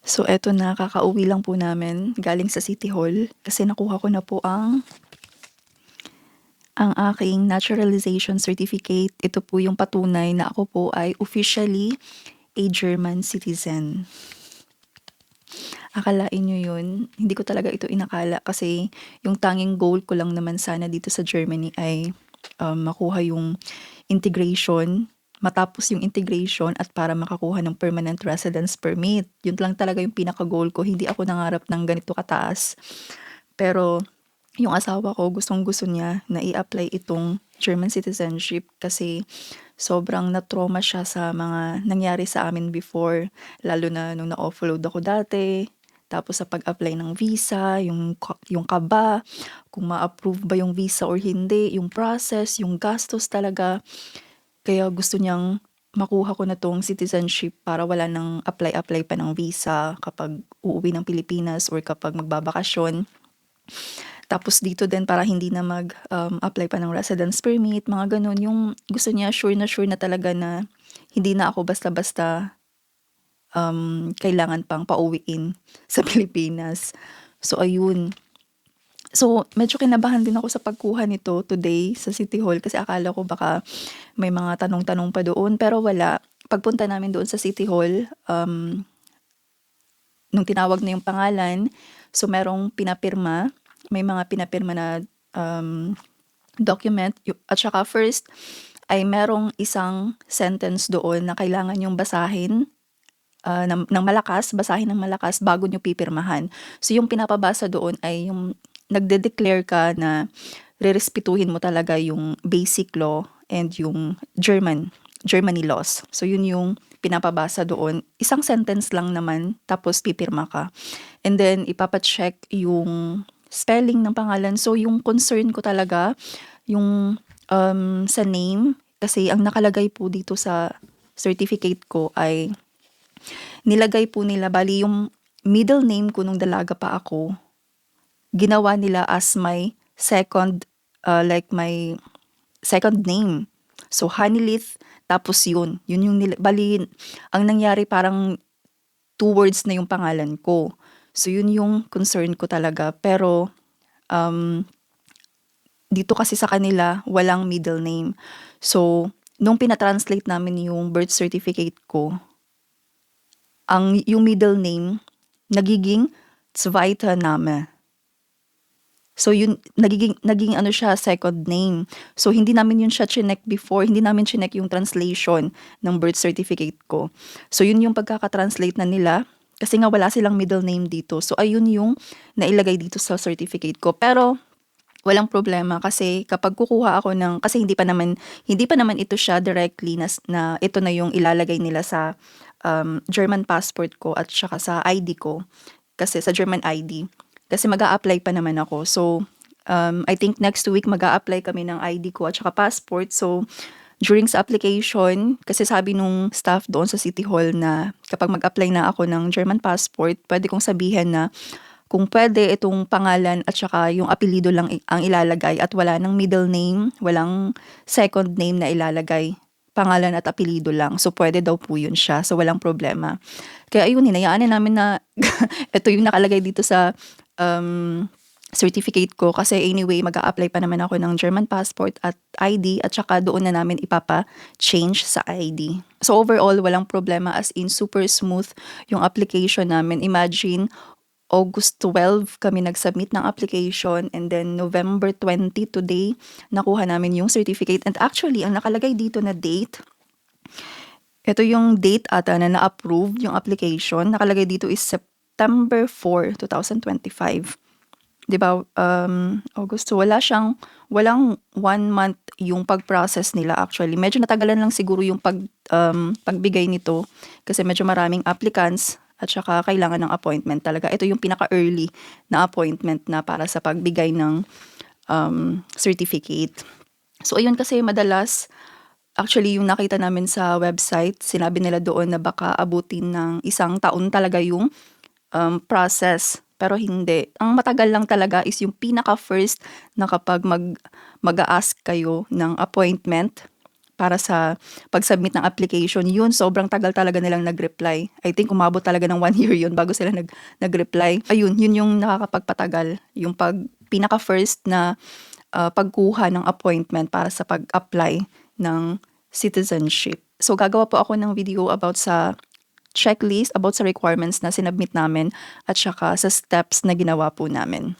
So eto na, kakauwi lang po namin galing sa City Hall kasi nakuha ko na po ang aking naturalization certificate. Ito po yung patunay na ako po ay officially a German citizen. Akalain nyo yun? Hindi ko talaga ito inakala kasi yung tanging goal ko lang naman sana dito sa Germany ay makuha yung integration, matapos yung integration at para makakuha ng permanent residence permit. Yun lang talaga yung pinaka-goal ko. Hindi ako nangarap ng ganito kataas. Pero yung asawa ko, gustong-gusto niya na i-apply itong German citizenship kasi sobrang na-trauma siya sa mga nangyari sa amin before. Lalo na nung na-offload ako dati. Tapos sa pag-apply ng visa, yung kaba, kung ma-approve ba yung visa or hindi, yung process, yung gastos talaga. Kaya gusto niyang makuha ko na tong citizenship para wala nang apply-apply pa ng visa kapag uuwi ng Pilipinas or kapag magbabakasyon. Tapos dito din para hindi na apply pa ng residence permit, mga ganun. Yung gusto niya sure na talaga na hindi na ako basta-basta kailangan pang pauwiin sa Pilipinas. So ayun. So medyo kinabahan din ako sa pagkuha nito today sa City Hall kasi akala ko baka may mga tanong-tanong pa doon pero wala. Pagpunta namin doon sa City Hall, nung tinawag na yung pangalan, so merong pinapirma, may mga pinapirma na document at saka first ay merong isang sentence doon na kailangan yung basahin ng malakas, basahin ng malakas bago nyo pipirmahan. So yung pinapabasa doon ay yung nagde-declare ka na rerespetuhin mo talaga yung basic law and yung Germany laws. So yun yung pinapabasa doon. Isang sentence lang naman, tapos pipirma ka. And then ipapacheck yung spelling ng pangalan. So yung concern ko talaga, yung sa name, kasi ang nakalagay po dito sa certificate ko ay nilagay po nila, bali yung middle name ko nung dalaga pa ako, ginawa nila as my second, like my second name. So, Hanilith, tapos yun yung bali, ang nangyari parang 2 words na yung pangalan ko. So, yun yung concern ko talaga. Pero, dito kasi sa kanila, walang middle name. So, nung pinatranslate namin yung birth certificate ko, yung middle name, nagiging zweiter Name. So yun, naging ano siya, second name. So hindi namin yun siya chinek before, hindi namin chinek yung translation ng birth certificate ko. So yun yung pagkakatranslate na nila, kasi nga wala silang middle name dito. So ayun yung nailagay dito sa certificate ko. Pero walang problema kasi kapag kukuha ako kasi hindi pa naman ito siya directly na ito na yung ilalagay nila sa German passport ko at saka sa ID ko, kasi sa German ID. Kasi mag-a-apply pa naman ako. So, I think next week mag-a-apply kami ng ID ko at saka passport. So, during sa application, kasi sabi nung staff doon sa City Hall na kapag mag-apply na ako ng German passport, pwede kong sabihin na kung pwede itong pangalan at saka yung apelido lang ang ilalagay at wala ng middle name, walang second name na ilalagay. Pangalan at apelido lang. So, pwede daw po yun siya. So, walang problema. Kaya ayun, hinayaan na namin na ito yung nakalagay dito sa certificate ko kasi anyway, mag-a-apply pa naman ako ng German passport at ID at saka doon na namin ipapa-change sa ID. So overall, walang problema, as in super smooth yung application namin. Imagine, August 12 kami nag-submit ng application and then November 20 today, nakuha namin yung certificate. And actually, ang nakalagay dito na date, ito yung date ata na na-approve yung application. Nakalagay dito is September 4, 2025. 'Di ba, August, so walang 1 month yung pag-process nila actually. Medyo natagalan lang siguro yung pagbigay nito kasi medyo maraming applicants at saka kailangan ng appointment talaga. Ito yung pinaka-early na appointment na para sa pagbigay ng certificate. So ayun, kasi madalas, actually yung nakita namin sa website, sinabi nila doon na baka abutin ng 1 taon talaga yung process. Pero hindi. Ang matagal lang talaga is yung pinaka-first na kapag mag-a-ask kayo ng appointment para sa pag-submit ng application, yun sobrang tagal talaga nilang nag-reply. I think umabot talaga ng 1 year yun bago sila nag-reply. Ayun, yun yung nakakapagpatagal, yung pinaka-first na pagkuha ng appointment para sa pag-apply ng citizenship. So gagawa po ako ng video about sa checklist, about sa requirements na sinubmit namin at saka sa steps na ginawa po namin.